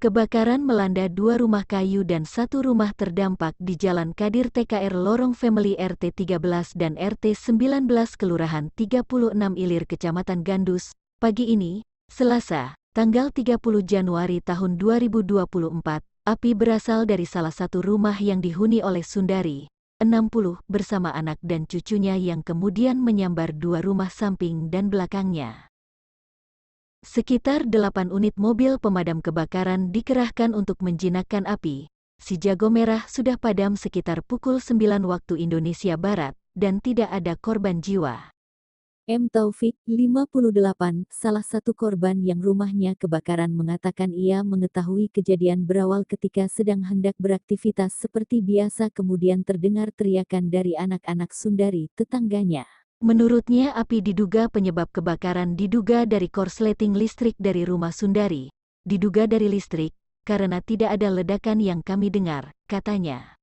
Kebakaran melanda 2 rumah kayu dan 1 rumah terdampak di Jalan Kadir TKR Lorong Family RT 13 dan RT 19 Kelurahan 36 Ilir Kecamatan Gandus, pagi ini, Selasa, tanggal 30 Januari tahun 2024, api berasal dari salah satu rumah yang dihuni oleh Sundari, 60, bersama anak dan cucunya yang kemudian menyambar 2 rumah samping dan belakangnya. Sekitar 8 unit mobil pemadam kebakaran dikerahkan untuk menjinakkan api. Si jago merah sudah padam sekitar pukul 9 waktu Indonesia Barat, dan tidak ada korban jiwa. M. Taufik, 58, salah satu korban yang rumahnya kebakaran mengatakan ia mengetahui kejadian berawal ketika sedang hendak beraktivitas seperti biasa kemudian terdengar teriakan dari anak-anak Sundari, tetangganya. Menurutnya api diduga penyebab kebakaran diduga dari korsleting listrik dari rumah Sundari. Diduga dari listrik, karena tidak ada ledakan yang kami dengar, katanya.